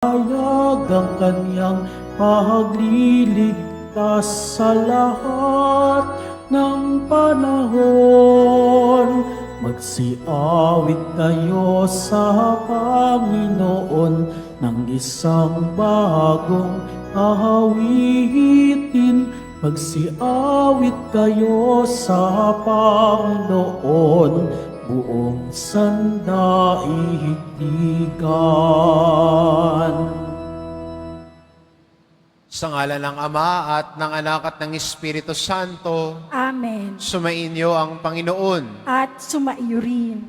Hayag ang kanyang pagliligtas sa lahat ng panahon. Magsiawit kayo sa Panginoon ng isang bagong awitin. Magsiawit kayo sa Panginoon, buong sandaigdigan. Sa ngalan ng Ama at ng Anak at ng Espiritu Santo, Amen. sumainyo ang Panginoon. At sumaiyo rin.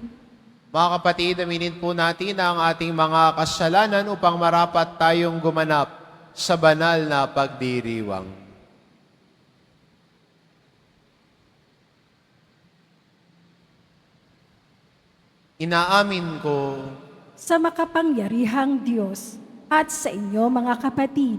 Mga kapatid, aminin po natin ang ating mga kasalanan upang marapat tayong gumanap sa banal na pagdiriwang. Inaamin ko Sa makapangyarihang Diyos at sa inyo mga kapatid,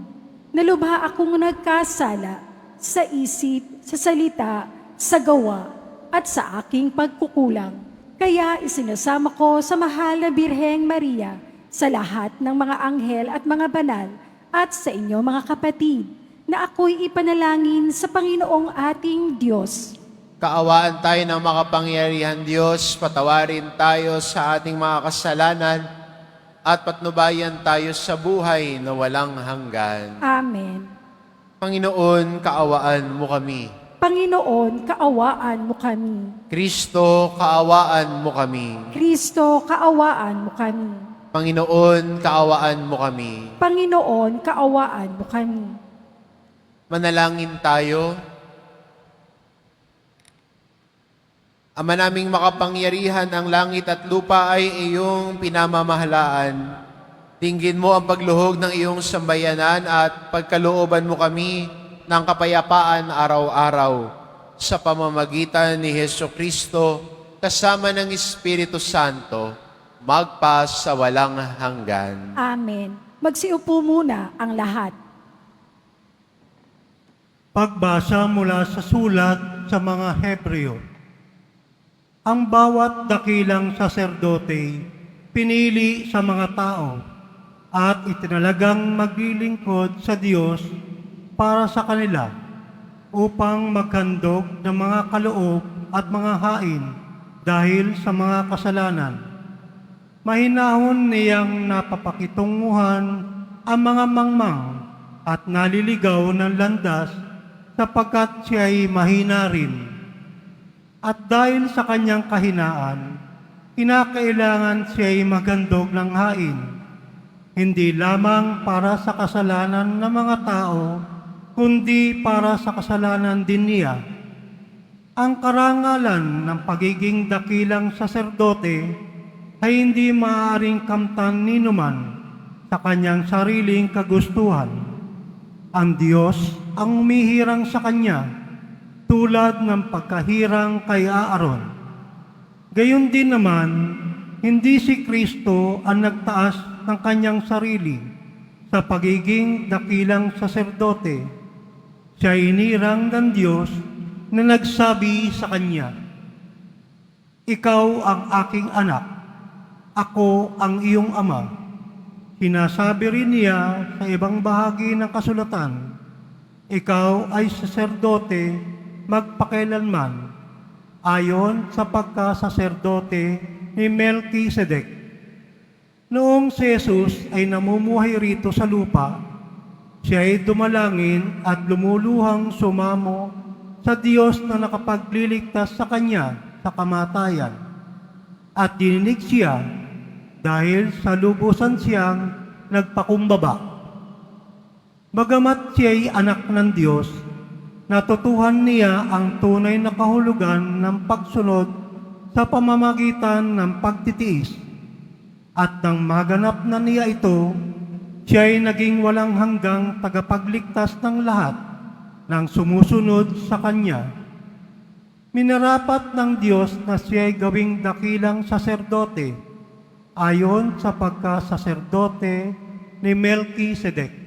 na lubha akong nagkasala sa isip, sa salita, sa gawa, at sa aking pagkukulang. Kaya isinasama ko sa mahal na Birheng Maria, sa lahat ng mga anghel at mga banal, at sa inyo mga kapatid, na ako'y ipanalangin sa Panginoong ating Diyos. kaawaan tayo ng makapangyarihan Diyos, patawarin tayo sa ating mga kasalanan, at patnubayan tayo sa buhay na walang hanggan. Amen. Panginoon, kaawaan mo kami. Panginoon, kaawaan mo kami. Kristo, kaawaan mo kami. Kristo, kaawaan mo kami. Panginoon, kaawaan mo kami. Panginoon, kaawaan mo kami. Manalangin tayo. Ama naming makapangyarihan, ang langit at lupa ay iyong pinamamahalaan. Dinggin mo ang pagluhog ng iyong sambayanan at pagkalooban mo kami ng kapayapaan araw-araw sa pamamagitan ni Hesukristo kasama ng Espiritu Santo, magpas sa walang hanggan. Amen. Magsiupo muna ang lahat. Pagbasa mula sa sulat sa mga Hebreo. Ang bawat dakilang saserdote pinili sa mga tao at itinalagang maglilingkod sa Diyos para sa kanila upang maghandog ng mga kaloob at mga hain dahil sa mga kasalanan. Mahinahon niyang napapakitunguhan ang mga mangmang at naliligaw ng landas sapagkat siya'y mahina rin. At dahil sa kanyang kahinaan, kinakailangan siya'y maghandog ng hain, hindi lamang para sa kasalanan ng mga tao, kundi para sa kasalanan din niya. Ang karangalan ng pagiging dakilang saserdote ay hindi maaaring kamtan ni numan sa kanyang sariling kagustuhan. Ang Diyos ang umihirang sa kanya, tulad ng pagkahirang kay Aaron. Gayon din naman, hindi si Kristo ang nagtaas ng kanyang sarili sa pagiging dakilang saserdote. Siya inirang ng Diyos na nagsabi sa kanya, "Ikaw ang aking anak, ako ang iyong ama." Sinasabi rin niya sa ibang bahagi ng kasulatan, "Ikaw ay saserdote magpakailanman, ayon sa pagkasaserdote ni Melchizedek." Noong si Jesus ay namumuhay rito sa lupa, siya ay dumalangin at lumuluhang sumamo sa Diyos na nakapagliligtas sa kanya sa kamatayan. At dininig siya dahil sa lubusan siyang nagpakumbaba. Bagamat siya ay anak ng Diyos, natutuhan niya ang tunay na kahulugan ng pagsunod sa pamamagitan ng pagtitiis. At nang maganap na niya ito, siya ay naging walang hanggang tagapagligtas ng lahat ng sumusunod sa Kanya. Minarapat ng Diyos na siya ay gawing dakilang saserdote ayon sa pagkasaserdote ni Melchizedek.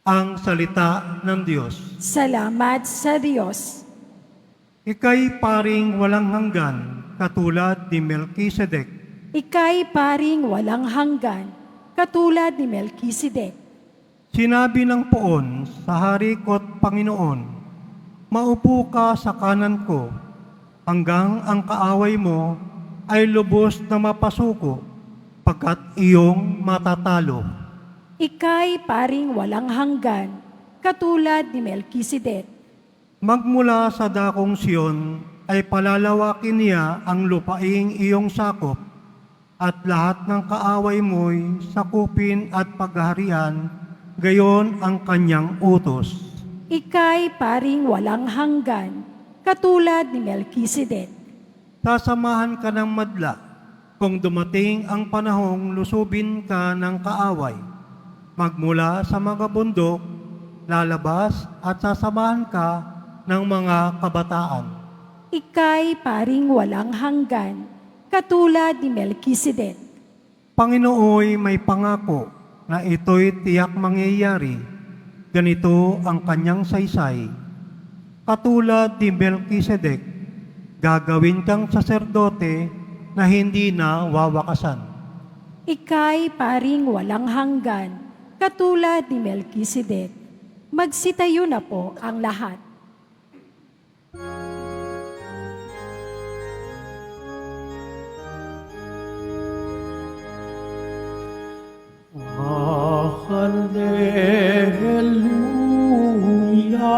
Ang salita ng Diyos. Salamat sa Diyos. Ika'y paring walang hanggan, katulad ni Melchizedek, Ika'y paring walang hanggan, katulad ni Melkisedek. Sinabi ng poon sa hari ko't Panginoon, maupo ka sa kanan ko, hanggang ang kaaway mo ay lubos na mapasuko, pagkat iyong matatalo. Ika'y paring walang hanggan, katulad ni Melkisedek. Magmula sa dakong Siyon ay palalawakin niya ang lupaing iyong sakop, at lahat ng kaaway mo'y sakupin at paghaharian, gayon ang kanyang utos. Ika'y paring walang hanggan, katulad ni Melkisedek. Sasamahan ka ng madla kung dumating ang panahong lusubin ka ng kaaway. Magmula sa mga bundok, lalabas at sasamahan ka ng mga kabataan. Ika'y paring walang hanggan, katulad ni Melkisedek. Panginooy may pangako na ito'y tiyak mangyayari. Ganito ang kanyang saysay. Katulad ni Melkisedek, gagawin kang saserdote na hindi na wawakasan. Ika'y paring walang hanggan, katulad ni Melkisedek. Magsitayo na po ang lahat. Hallelujah,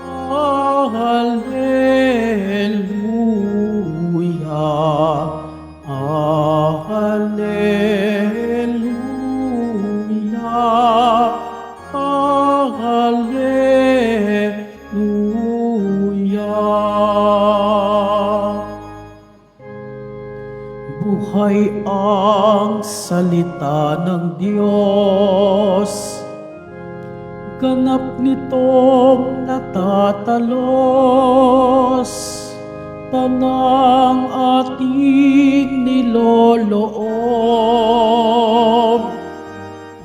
Hallelujah, Hallelujah, Hallelujah. Buhay ang salita ng Diyos, ganap nitong natatalos, tanang ating niloloob.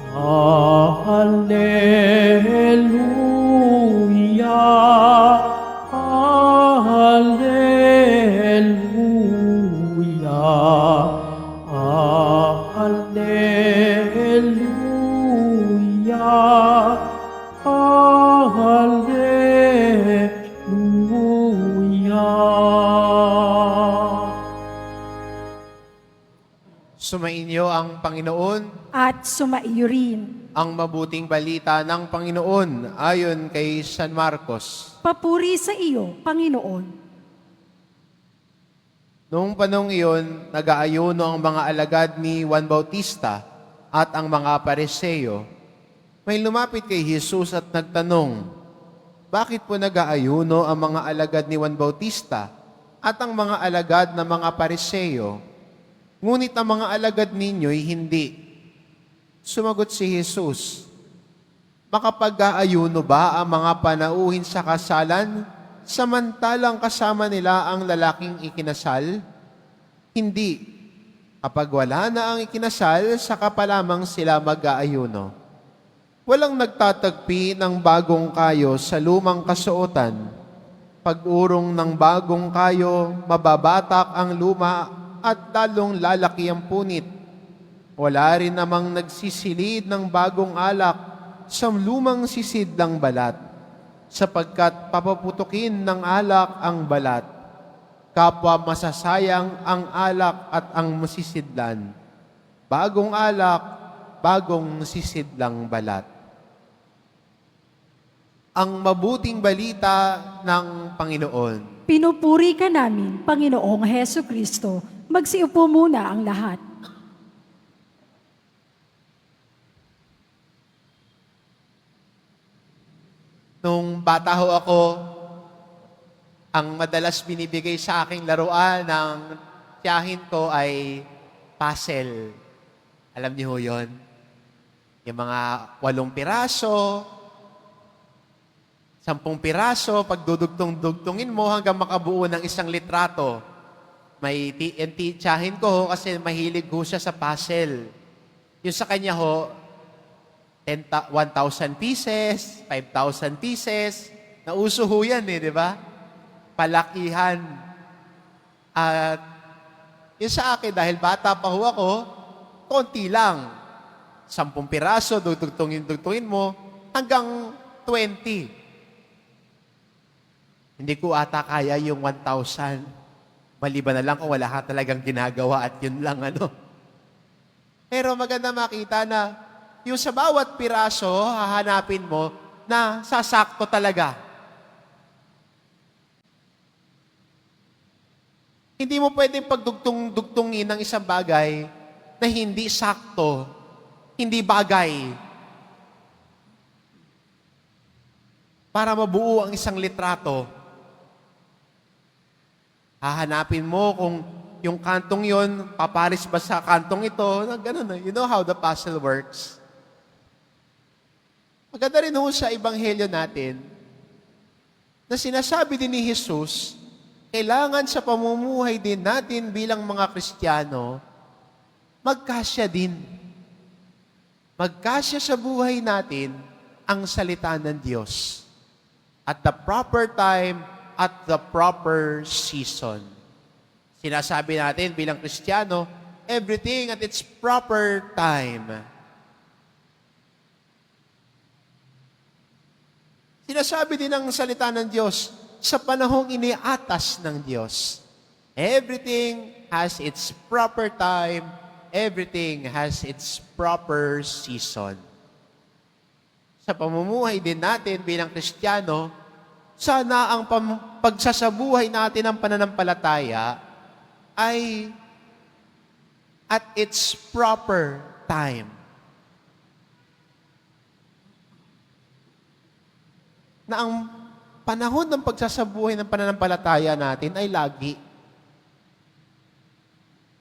Hallelujah, Hallelujah, Hallelujah, Hallelujah. Sumainyo ang Panginoon, At sumaiyo rin. ang mabuting balita ng Panginoon ayon kay San Marcos. Papuri sa iyo, Panginoon. Noong panong iyon, nag-aayuno ang mga alagad ni Juan Bautista at ang mga Pariseo. May lumapit kay Jesus at nagtanong, bakit po nag-aayuno ang mga alagad ni Juan Bautista at ang mga alagad ng mga Pariseo? Ngunit ang mga alagad ninyo'y hindi. Sumagot si Jesus, makapag-aayuno ba ang mga panauhin sa kasalan samantalang kasama nila ang lalaking ikinasal? Hindi. Kapag wala na ang ikinasal, saka pa lamang sila mag-aayuno. Walang nagtatagpi ng bagong kayo sa lumang kasuotan. Pag-urong ng bagong kayo, mababatak ang luma at lalong lalaki ang punit. Wala rin namang nagsisilid ng bagong alak sa lumang sisidlang balat, sapagkat papaputukin ng alak ang balat. Kapwa masasayang ang alak at ang masisidlan. Bagong alak, bagong sisidlang balat. Ang mabuting balita ng Panginoon. Pinupuri ka namin, Panginoong Heso Kristo. Magsiupo muna ang lahat. Nung bata ho ako, ang madalas binibigay sa aking laruan ng tiyahin ko ay puzzle. Alam niyo ho yun? Yung mga 8 piraso, 10 piraso, pag dudugtong-dugtungin mo hanggang makabuo ng isang litrato. May tiyahin ko ho kasi mahilig ho siya sa puzzle. Yung sa kanya ho, 1,000 pieces, 5,000 pieces. Nauso ho yan di ba? Palakihan. At Yung sa akin, dahil bata pa ho ako, konti lang. 10 piraso, dugtungin mo, hanggang 20. Hindi ko ata kaya yung 1,000. Maliban na lang kung wala ka talagang ginagawa at yun lang Pero maganda makita na yung sa bawat piraso, hahanapin mo na sasakto talaga. Hindi mo pwedeng pagdugtungin ng isang bagay na hindi sakto, hindi bagay. Para mabuo ang isang litrato, hahanapin mo kung yung kantong yon paparis ba sa kantong ito, ganun. You know how the puzzle works. Maganda rin ho sa Ebanghelyo natin na sinasabi din ni Jesus, kailangan sa pamumuhay din natin bilang mga Kristiyano, magkasya din. Magkasya sa buhay natin ang salita ng Diyos. At the proper time, at the proper season. Sinasabi natin bilang Kristiyano, everything at its proper time. Sinasabi din ng salita ng Diyos, sa panahong iniatas ng Diyos, everything has its proper time, everything has its proper season. Sa pamumuhay din natin bilang Kristiyano, sana ang pagsasabuhay natin ng pananampalataya ay at its proper time. Na ang panahon ng pagsasabuhay ng pananampalataya natin ay lagi.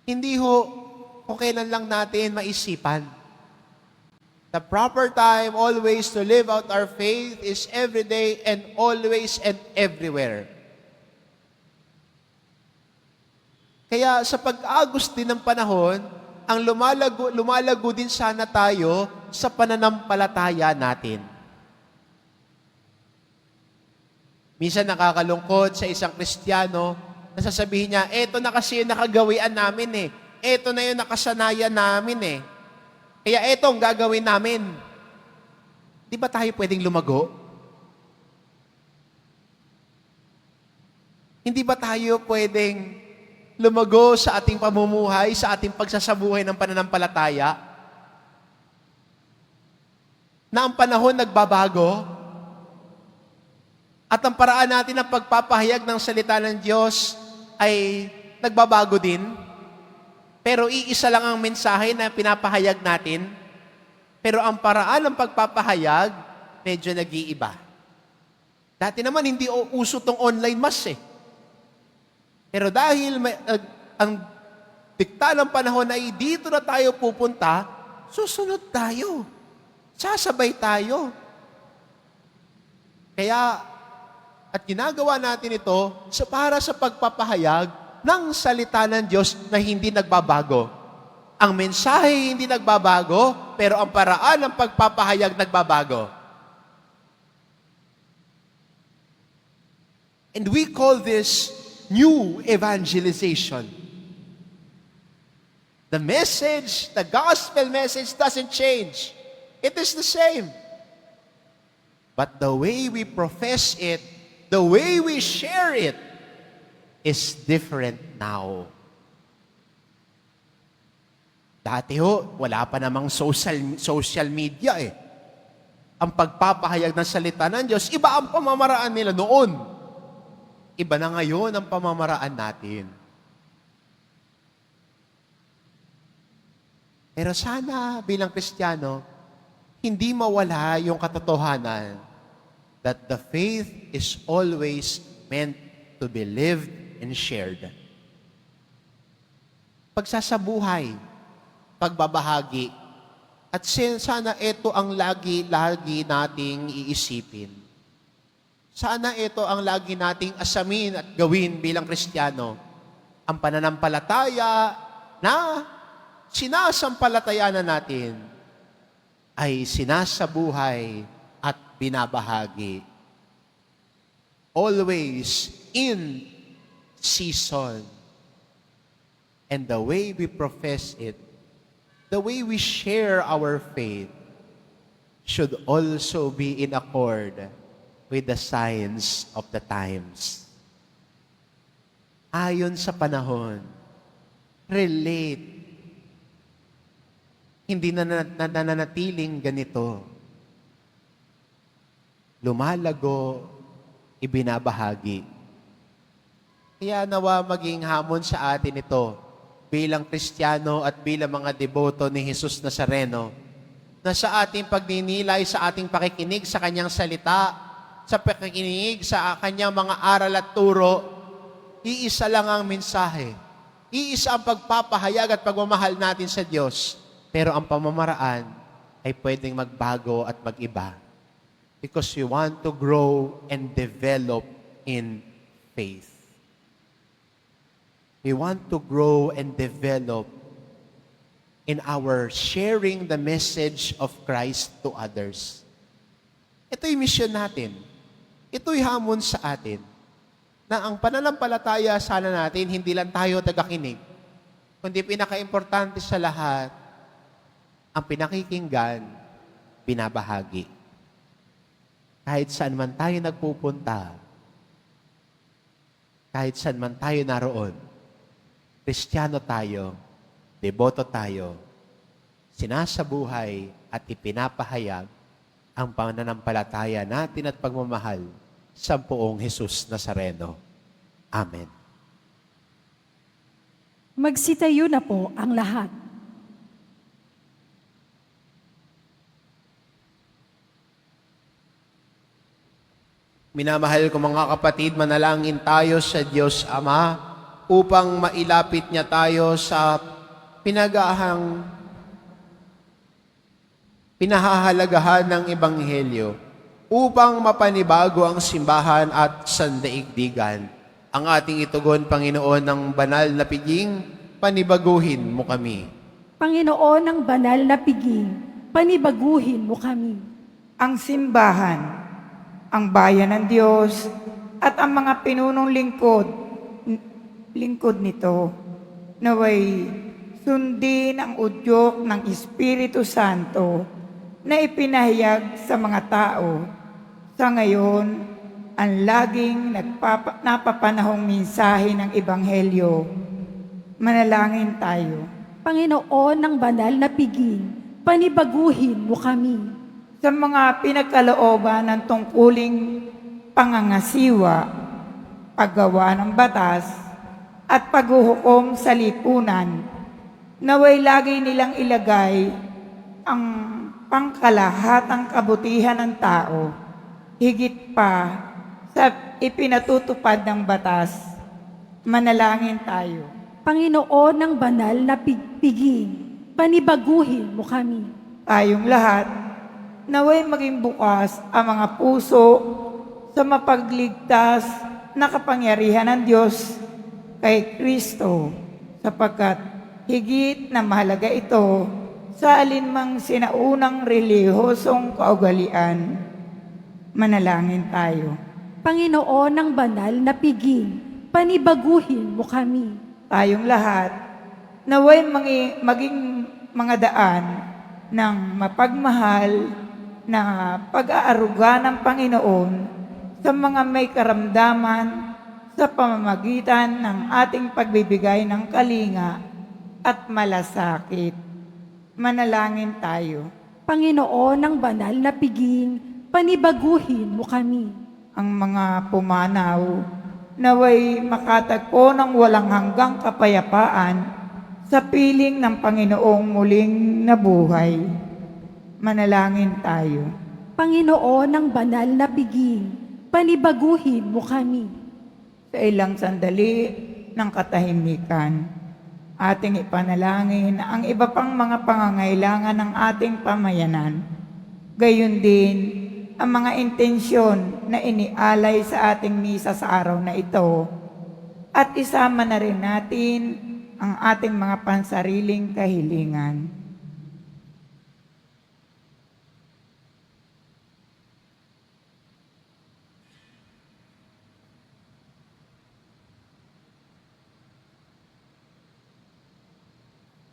Hindi ho kung kailan lang natin maisipan. The proper time always to live out our faith is every day and always and everywhere. Kaya sa pag-agos din ng panahon, ang lumalago din sana tayo sa pananampalataya natin. Minsan nakakalungkot sa isang Kristiyano na sasabihin niya, eto na kasi yung nakagawian namin Eto na yung nakasanayan namin Kaya eto ang gagawin namin. Di ba tayo pwedeng lumago? Hindi ba tayo pwedeng lumago sa ating pamumuhay, sa ating pagsasabuhay ng pananampalataya? Na ang panahon nagbabago? At ang paraan natin ng pagpapahayag ng salita ng Diyos ay nagbabago din? Pero iisa lang ang mensahe na pinapahayag natin. Pero ang paraan ng pagpapahayag, medyo nag-iiba. Dati naman hindi uso tong online mass Pero dahil ang dikta ng panahon ay dito na tayo pupunta, susunod tayo. Sasabay tayo. Kaya, at ginagawa natin ito para sa pagpapahayag ng salita ng Diyos na hindi nagbabago. Ang mensahe hindi nagbabago, pero ang paraan ng pagpapahayag nagbabago. And we call this new evangelization. The message, the gospel message doesn't change. It is the same. But the way we profess it, the way we share it, is different now. Dati wala pa namang social media Ang pagpapahayag ng salita ng Diyos, iba ang pamamaraan nila noon. Iba na ngayon ang pamamaraan natin. Pero sana bilang Kristiyano, hindi mawala yung katotohanan that the faith is always meant to be lived and shared. Pagsasabuhay, pagbabahagi, at sana ito ang lagi nating iisipin. Sana ito ang lagi nating asamin at gawin bilang Kristiyano. Ang pananampalataya na sinasampalatayanan natin ay sinasabuhay at binabahagi. Always in season. and the way we profess it, the way we share our faith, should also be in accord with the signs of the times. Ayon sa panahon, relate. Hindi na nananatiling ganito. Lumalago, ibinabahagi. Kaya nawa maging hamon sa atin ito bilang Kristiyano at bilang mga deboto ni Jesus Nazareno, na sa ating pagninilay, sa ating pakikinig sa kanyang salita, sa pakikinig sa kanyang mga aral at turo, iisa lang ang mensahe. Iisa ang pagpapahayag at pagmamahal natin sa Diyos. Pero ang pamamaraan ay pwedeng magbago at mag-iba. Because we want to grow and develop in faith. We want to grow and develop in our sharing the message of Christ to others. Ito'y mission natin. Ito'y hamon sa atin na ang pananampalataya sana natin, hindi lang tayo tagakinig, kundi pinaka-importante sa lahat, ang pinakikinggan, binabahagi. Kahit saan man tayo nagpupunta, kahit saan man tayo naroon, Kristiyano tayo, deboto tayo, sinasabuhay at ipinapahayag ang pananampalataya natin at pagmamahal sa Poong Jesus Nazareno. Amen. Magsitayo na po ang lahat. Minamahal ko mga kapatid, manalangin tayo sa Diyos Ama upang mailapit niya tayo sa pinahahalagahan ng Ebanghelyo upang mapanibago ang simbahan at sandaigdigan. Ang ating itugon, Panginoon, ng banal na piging, panibaguhin mo kami. Panginoon ng banal na piging, panibaguhin mo kami. Ang simbahan, ang bayan ng Diyos, at ang mga pinunong lingkod nito, naway sundin ang udyok ng Espiritu Santo na ipinahayag sa mga tao sa ngayon ang laging napapanahong mensahe ng Ebanghelyo. Manalangin tayo. Panginoon ng banal na piging, panibaguhin mo kami. Sa mga pinagkalooban ng tungkuling pangangasiwa, paggawa ng batas, at paghuhukom sa lipunan, naway lagi nilang ilagay ang pangkalahatang kabutihan ng tao, higit pa sa ipinatutupad ng batas. Manalangin tayo. Panginoon ng banal na piging, panibaguhin mo kami. Tayong lahat, naway maging bukas ang mga puso sa mapagligtas na kapangyarihan ng Diyos kay Kristo, sapagkat higit na mahalaga ito sa alinmang sinaunang relihosong kaugalian. Manalangin tayo. Panginoon ng banal na piging, panibaguhin mo kami. Tayong lahat, naway maging mga daan ng mapagmahal na pag-aaruga ng Panginoon sa mga may karamdaman sa pamamagitan ng ating pagbibigay ng kalinga at malasakit. Manalangin tayo. Panginoon ng banal na piging, panibaguhin mo kami. Ang mga pumanaw, naway makatagpo ng walang hanggang kapayapaan sa piling ng Panginoong muling nabuhay. Manalangin tayo. Panginoon ng banal na piging, panibaguhin mo kami. Sa ilang sandali ng katahimikan, ating ipanalangin ang iba pang mga pangangailangan ng ating pamayanan. Gayon din ang mga intensyon na inialay sa ating misa sa araw na ito, at isama na rin natin ang ating mga pansariling kahilingan.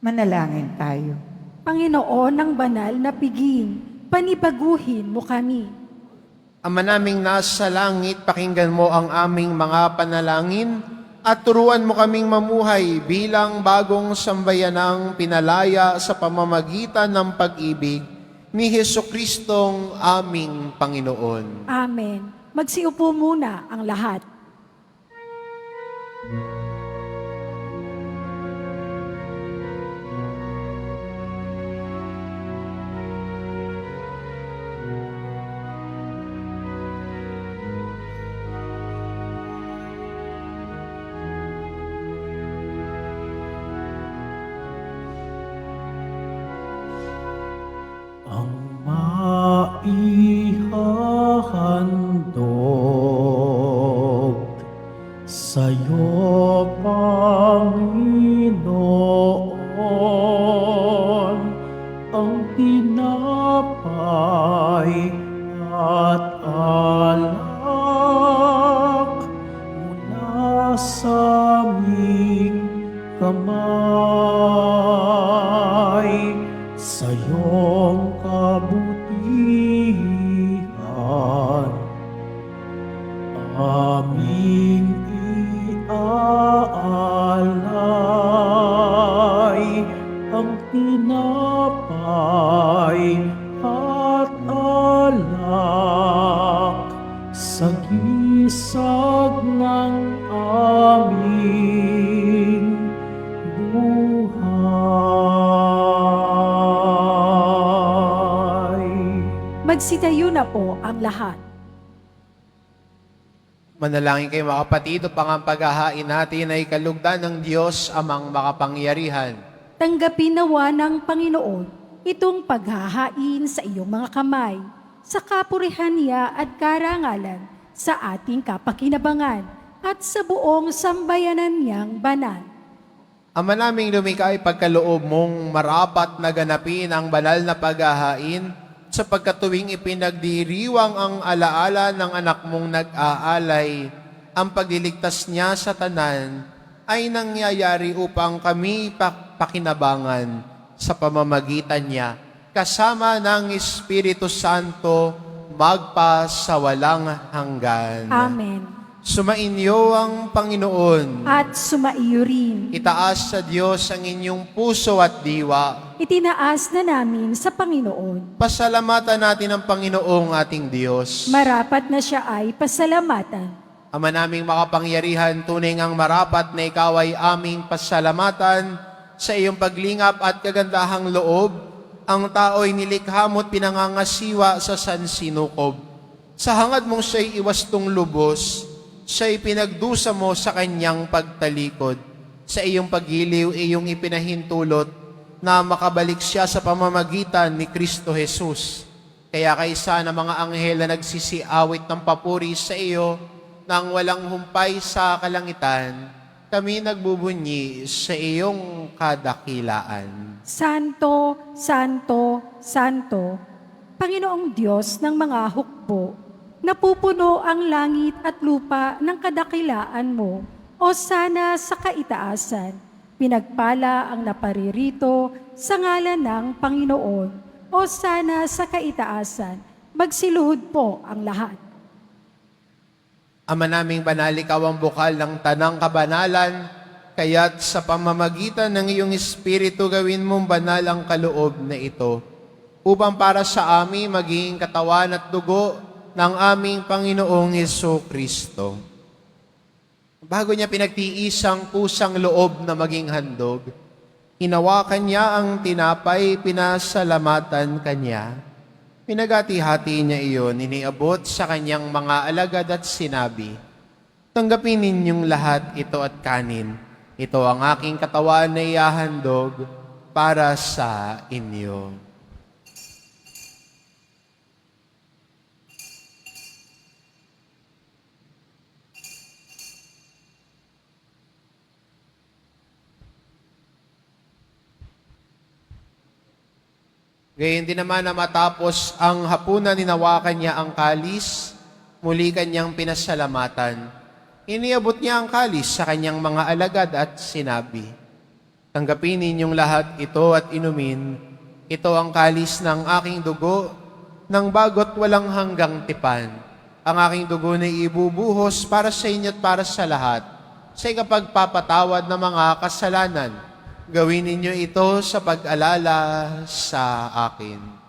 Manalangin tayo. Panginoon ng banal na piging, panibaguhin mo kami. Ama naming nasa langit, pakinggan mo ang aming mga panalangin at turuan mo kaming mamuhay bilang bagong sambayanang pinalaya sa pamamagitan ng pag-ibig ni Jesucristong aming Panginoon. Amen. Magsiupo muna ang lahat. ang maihahandog sa'yo, Panginoon, ang tinapay at alak mula sa aming kamay, sa iyong kabutihan aming iaalay ang tinapay at alak sa gisag ng aming buhay. Magsitayo na po ang lahat. Manalangin kayo mga kapatid, upang ang paghahain natin ay kalugdan ng Diyos amang makapangyarihan. Tanggapin nawa ng Panginoon itong paghahain sa iyong mga kamay, sa kapurihan niya at karangalan, sa ating kapakinabangan, at sa buong sambayanan niyang banal. Ama naming lumikha, ay pagkaloob mong marapat na ganapin ang banal na paghahain, sapagkat tuwing ipinagdiriwang ang alaala ng anak mong nag-aalay, ang pagliligtas niya sa tanan ay nangyayari upang kami pakinabangan sa pamamagitan niya, kasama ng Espiritu Santo, magpa sa walang hanggan. Amen. Sumainyo ang Panginoon. At sumaiyo rin. Itaas sa Diyos ang inyong puso at diwa. Itinaas na namin sa Panginoon. Pasalamatan natin ang Panginoong ating Diyos. Marapat na siya ay pasalamatan. Ama naming makapangyarihan, tunay ngang marapat na ikaw ay aming pasalamatan sa iyong paglingap at kagandahang loob. Ang tao'y nilikha mo't pinangangasiwa sa sansinukob. Sa hangad mong siya'y iwastong lubos, siya'y pinagdusa mo sa kanyang pagtalikod. Sa iyong pagiliw, iyong ipinahintulot na makabalik siya sa pamamagitan ni Kristo Jesus. Kaya kaisa na mga anghel na nagsisiawit ng papuri sa iyo nang walang humpay sa kalangitan, kami nagbubunyi sa iyong kadakilaan. Santo, Santo, Santo, Panginoong Diyos ng mga hukbo, napupuno ang langit at lupa ng kadakilaan mo, o sana sa kaitaasan. Pinagpala ang naparirito sa ngalan ng Panginoon, o sana sa kaitaasan. Magsiluhod po ang lahat. Ama naming banal, ikaw ang bukal ng tanang kabanalan, kaya't sa pamamagitan ng iyong Espiritu gawin mong banal ang kaloob na ito, upang para sa amin maging katawan at dugo ng aming Panginoong Jesucristo. Bago niya pinagtiis ang kusang loob na maging handog, hinawakan niya ang tinapay, pinasalamatan kanya. Pinagati-hati niya iyon, iniabot sa kanyang mga alagad at sinabi, "Tanggapin ninyong lahat ito at kanin. Ito ang aking katawan na ihahandog para sa inyo." Gayon din naman na matapos ang hapunan, ninawakan niya ang kalis, muli kanyang pinasalamatan. Iniabot niya ang kalis sa kanyang mga alagad at sinabi, Tanggapin ninyong lahat ito at inumin. Ito ang kalis ng aking dugo, ng bago't walang hanggang tipan. Ang aking dugo na ibubuhos para sa inyo at para sa lahat, sa ikapagpapatawad ng mga kasalanan. Gawin ninyo ito sa pag-alala sa akin.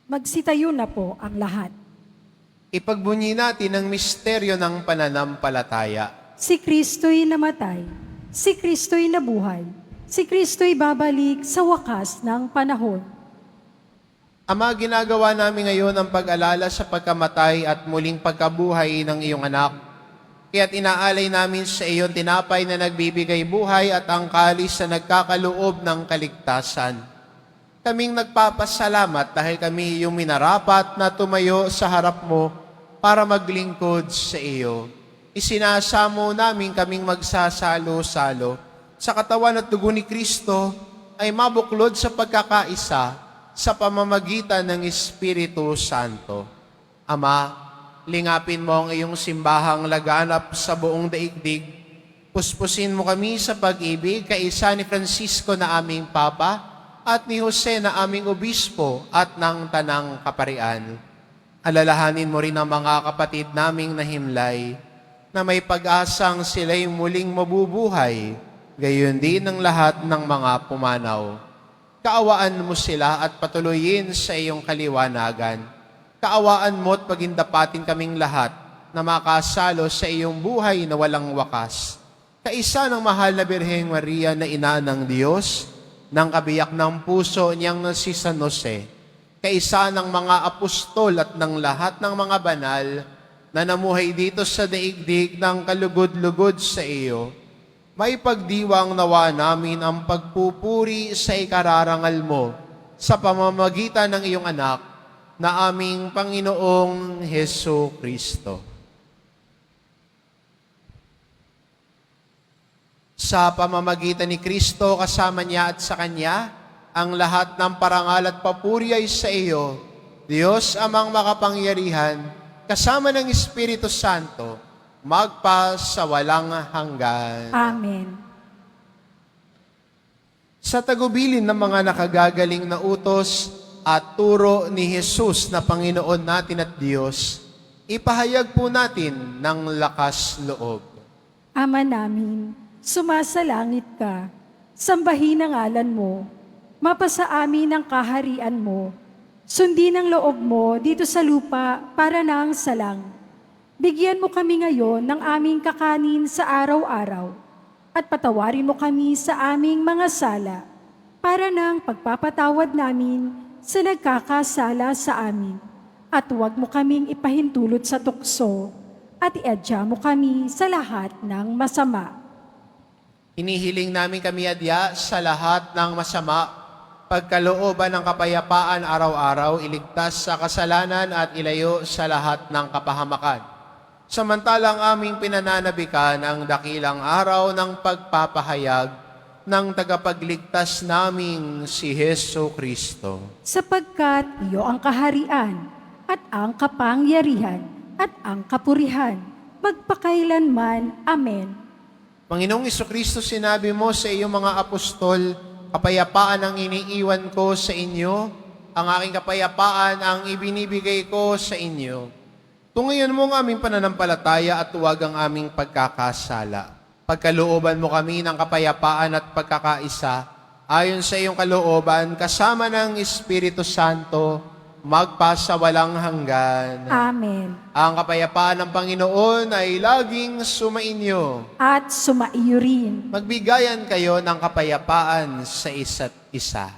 Magsitayo na po ang lahat. Ipagbunyi natin ang misteryo ng pananampalataya. Si Kristo'y namatay, si Kristo'y nabuhay, si Kristo'y babalik sa wakas ng panahon. Ama, ginagawa namin ngayon ang pag-alala sa pagkamatay at muling pagkabuhay ng iyong anak. Kaya't inaalay namin sa iyon tinapay na nagbibigay buhay at ang kalis na nagkakaloob ng kaligtasan. Kaming nagpapasalamat dahil kami iyong minarapat na tumayo sa harap mo para maglingkod sa iyo. Isinasamo namin kaming magsasalo-salo sa katawan at dugo ni Kristo ay mabuklod sa pagkakaisa sa pamamagitan ng Espiritu Santo. Ama, lingapin mo ang iyong simbahang laganap sa buong daigdig. Puspusin mo kami sa pag-ibig kaisa ni Francisco na aming Papa at ni Jose na aming obispo at ng Tanang Kaparian. Alalahanin mo rin ang mga kapatid naming nahimlay na may pag-asang sila'y muling mabubuhay, gayon din ang lahat ng mga pumanaw. Kaawaan mo sila at patuloyin sa iyong kaliwanagan. Kaawaan mo at pagindapatin kaming lahat na makasalo sa iyong buhay na walang wakas. Kaisa ng mahal na Birheng Maria na ina ng Diyos, ng kabiyak ng puso niyang si San Jose, kaisa ng mga apostol at ng lahat ng mga banal na namuhay dito sa daigdig ng kalugod-lugod sa iyo, may pagdiwang nawa namin ang pagpupuri sa ikararangal mo sa pamamagitan ng iyong anak na aming Panginoong Hesu Kristo. Sa pamamagitan ni Kristo, kasama niya at sa Kanya, ang lahat ng parangal at papuri ay sa iyo, Diyos amang makapangyarihan, kasama ng Espiritu Santo, magpa sa walang hanggan. Amen. Sa tagubilin ng mga nakagagaling na utos at turo ni Jesus na Panginoon natin at Diyos, ipahayag po natin ng lakas loob. Ama namin, sumasalangit ka, sambahin ang ngalan mo, mapasa amin ang kaharian mo, sundin ang loob mo dito sa lupa para nang sa langit. Bigyan mo kami ngayon ng aming kakanin sa araw-araw at patawarin mo kami sa aming mga sala para nang pagpapatawad namin sa nagkakasala sa amin. At huwag mo kaming ipahintulot sa tukso at iadya mo kami sa lahat ng masama. Hinihiling namin kami adya sa lahat ng masama, pagkalooban ng kapayapaan araw-araw, iligtas sa kasalanan at ilayo sa lahat ng kapahamakan. Samantalang aming pinananabikan ang dakilang araw ng pagpapahayag ng tagapagligtas naming si Hesu Kristo. Sapagkat iyo ang kaharian at ang kapangyarihan at ang kapurihan, magpakailanman. Amen. Panginoong Jesucristo, sinabi mo sa iyong mga apostol, kapayapaan ang iniiwan ko sa inyo, ang aking kapayapaan ang ibinibigay ko sa inyo. Tungayan mo ang aming pananampalataya at huwag ang aming pagkakasala. Pagkalooban mo kami ng kapayapaan at pagkakaisa, ayon sa iyong kalooban, kasama ng Espiritu Santo, magpasa walang hanggan. Amen. Ang kapayapaan ng Panginoon ay laging sumainyo. At sumaiyo rin. Magbigayan kayo ng kapayapaan sa isa't isa.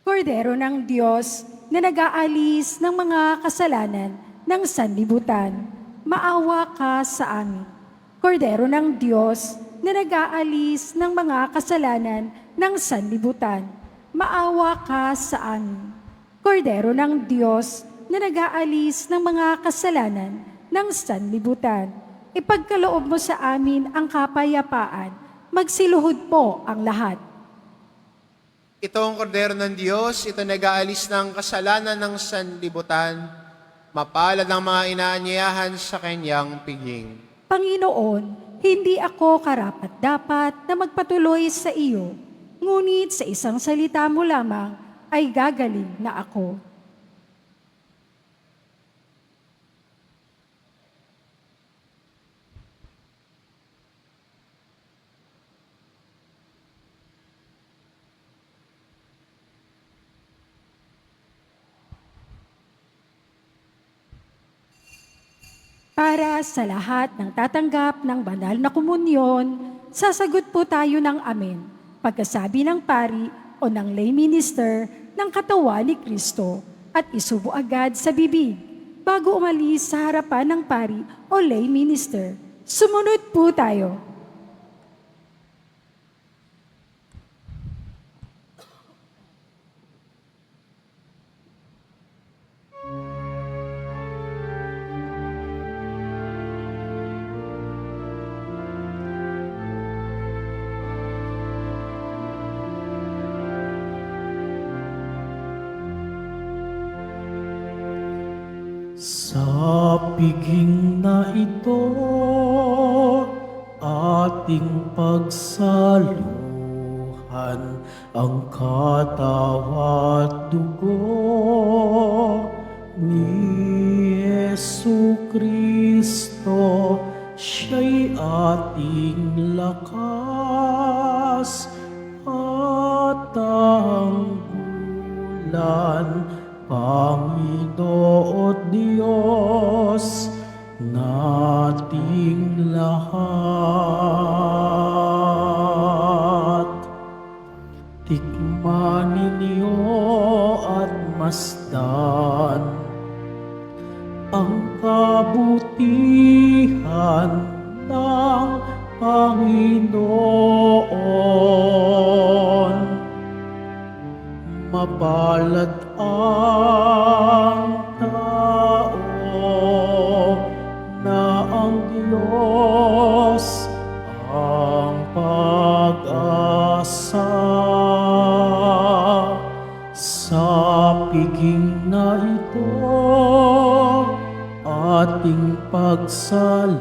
Kordero ng Diyos na nag-aalis ng mga kasalanan ng sanlibutan, maawa ka sa amin. Kordero ng Diyos na nag-aalis ng mga kasalanan ng sanlibutan, maawa ka sa amin. Kordero ng Diyos na nag-aalis ng mga kasalanan ng sanlibutan, ipagkaloob mo sa amin ang kapayapaan Magsiluhod po ang lahat. Ito ang kordero ng Diyos, ito nag-aalis ng kasalanan ng sanlibutan. Mapalad ang mga inaanyayahan sa kanyang piging. Panginoon, hindi ako karapat-dapat na magpatuloy sa iyo, ngunit sa isang salita mo lamang ay gagaling na ako. Para sa lahat ng tatanggap ng banal na komunyon, sasagot po tayo ng amen, pagkasabi ng pari o ng lay minister ng katawan ni Kristo at isubo agad sa bibig bago umalis sa harapan ng pari o lay minister. Sumunod po tayo. Sa piging na ito, ating pagsaluhan ang katawan at dugo ni Yesu Kristo. Siya'y ating lakas at tanggulan, Panginoon Diyos nating lahat. Tikman ninyo at masdan ang kabutihan ng Panginoon. Mapalad ang tao na ang Diyos ang pag-asa. Sa piging na ito, ating pagsaluhan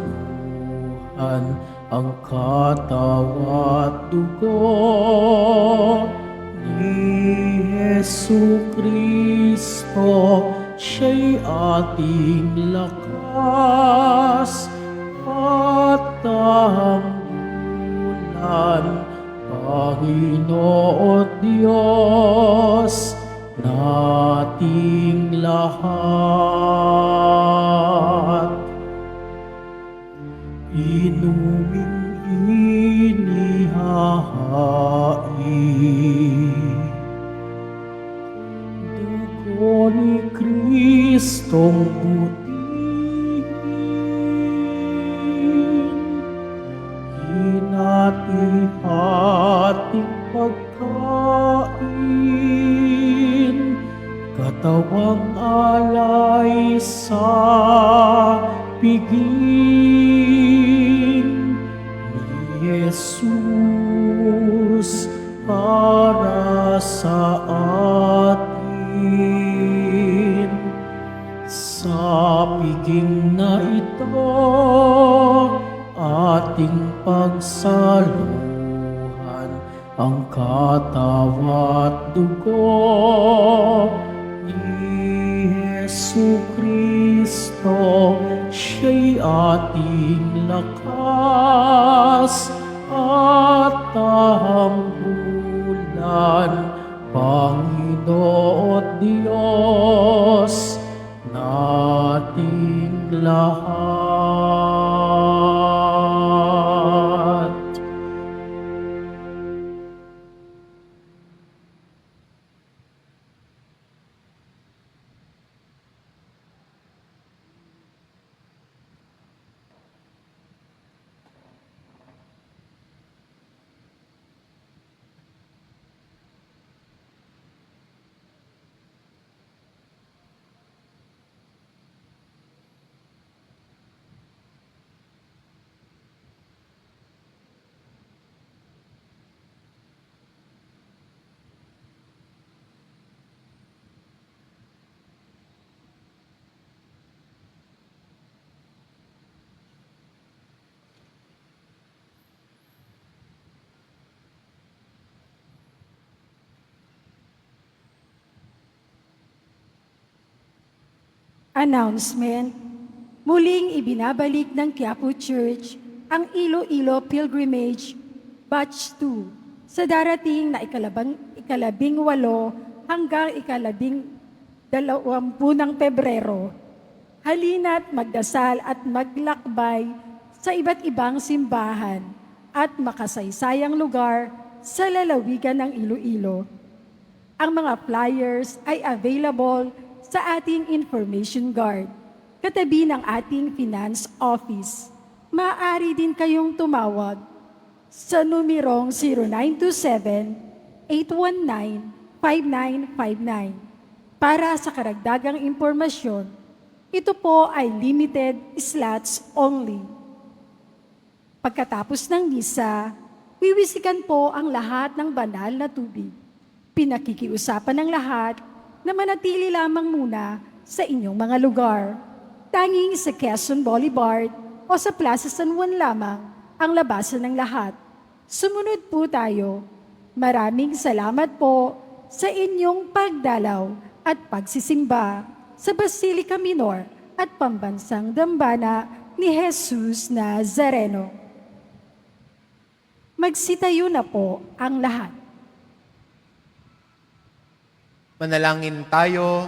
ang katawan at dugo ni Yesu Kristo. Siya'y ating lakas at tanggulan, Panginoon Diyos nating lahat. Inuming inihahain dugo ni Kristong butihin, hinati-hating pagkain, katawang alay sa piging ni Jesus para sa atin. Sa piging na ito, ating pagsaluhan ang katawan at dugo ni Yesu Kristo. Siya'y ating lakas at tanggulan, Panginoon Diyos nating lahat. Announcement. Muling ibinabalik ng Quiapo Church ang Iloilo Pilgrimage Batch 2 sa darating na ika-18 hanggang ika-20 ng Pebrero. Halina't magdasal at maglakbay sa iba't ibang simbahan at makasaysayang lugar sa lalawigan ng Iloilo. Ang mga flyers ay available sa ating information guard, katabi ng ating finance office. Maaari din kayong tumawag sa numerong 0927-819-5959 para sa karagdagang impormasyon. Ito po ay limited slots only. Pagkatapos ng misa, wiwisikan po ang lahat ng banal na tubig. Pinakikiusapan ng lahat na manatili lamang muna sa inyong mga lugar. Tanging sa Quezon Boulevard o sa Plaza San Juan lamang ang labasan ng lahat. Sumunod po tayo. Maraming salamat po sa inyong pagdalaw at pagsisimba sa Basilica Minor at Pambansang Dambana ni Jesus Nazareno. Magsitayo na po ang lahat. Manalangin tayo.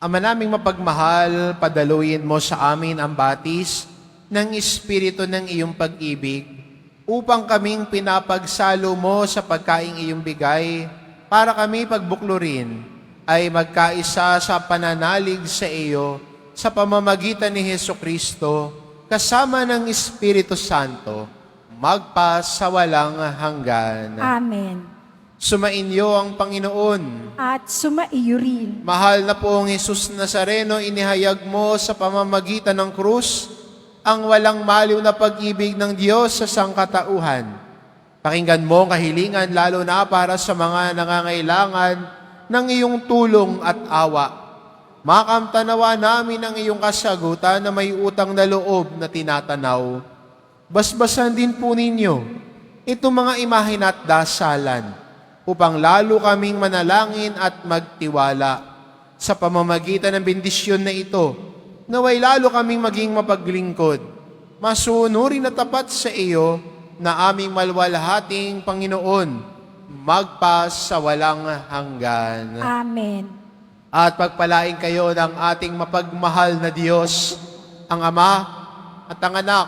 Ama naming mapagmahal, padaluyin mo sa amin ang batis ng Espiritu ng iyong pag-ibig upang kaming pinapagsalo mo sa pagkaing iyong bigay para kami pagbuklurin ay magkaisa sa pananalig sa iyo sa pamamagitan ni Hesukristo kasama ng Espiritu Santo magpa sa walang hanggan. Amen. Sumainyo ang Panginoon. At sumaiyo rin. Mahal na poong Jesus Nazareno, inihayag mo sa pamamagitan ng krus ang walang maliw na pag-ibig ng Diyos sa sangkatauhan. Pakinggan mo ang kahilingan lalo na para sa mga nangangailangan ng iyong tulong at awa. Makamtanawa namin ang iyong kasagutan na may utang na loob na tinatanaw. Basbasan din po ninyo itong mga imahin at dasalan upang lalo kaming manalangin at magtiwala sa pamamagitan ng bendisyon na ito, naway lalo kaming maging mapaglingkod, masunurin na tapat sa iyo na aming malwalhating Panginoon, magpa sa walang hanggan. Amen. At pagpalain kayo ng ating mapagmahal na Diyos, ang Ama at ang Anak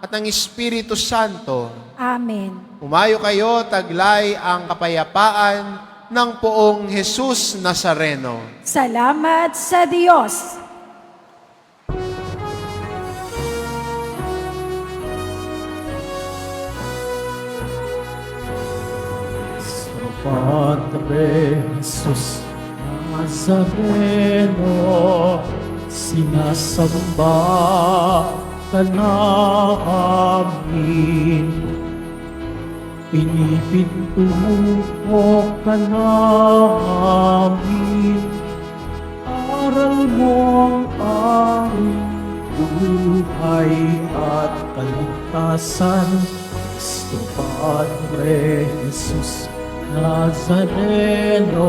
at ang Espiritu Santo. Amen. Umayo kayo, taglay ang kapayapaan ng poong Jesus Nazareno. Salamat sa Diyos. Sa Padre Jesus Nazareno, sinasamba ka namin. Pinipintuho ka namin, aral mo ang aming buhay at kaligtasan. Sa Padre Jesus Nazareno,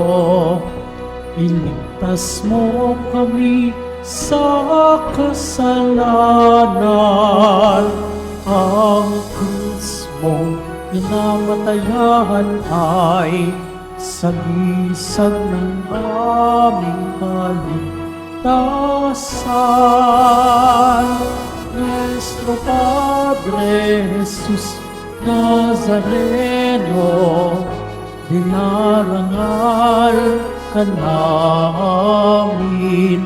iligtas mo kami sa kasalanan. Ang krus mong pinamatayan ay sagisag ng aming kaligtasan. Nuestro Padre Jesus Nazareno, dinarangal ka namin.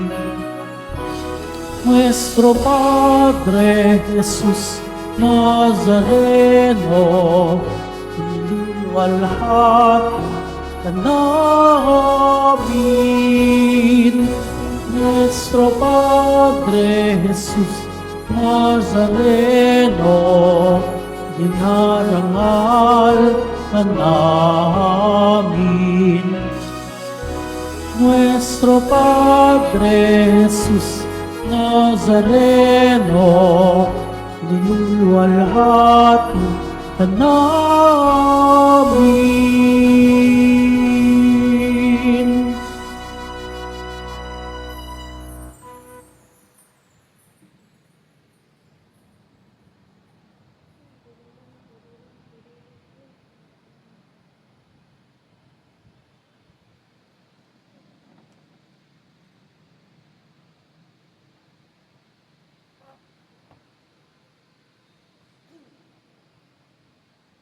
Nuestro Padre Jesus Nazareno, iniwalhati ka namin. Nuestro Padre Jesus Nazareno, dinarangal ka namin. Nuestro Padre Jesus Nazareno, dinulwalhati ka namin.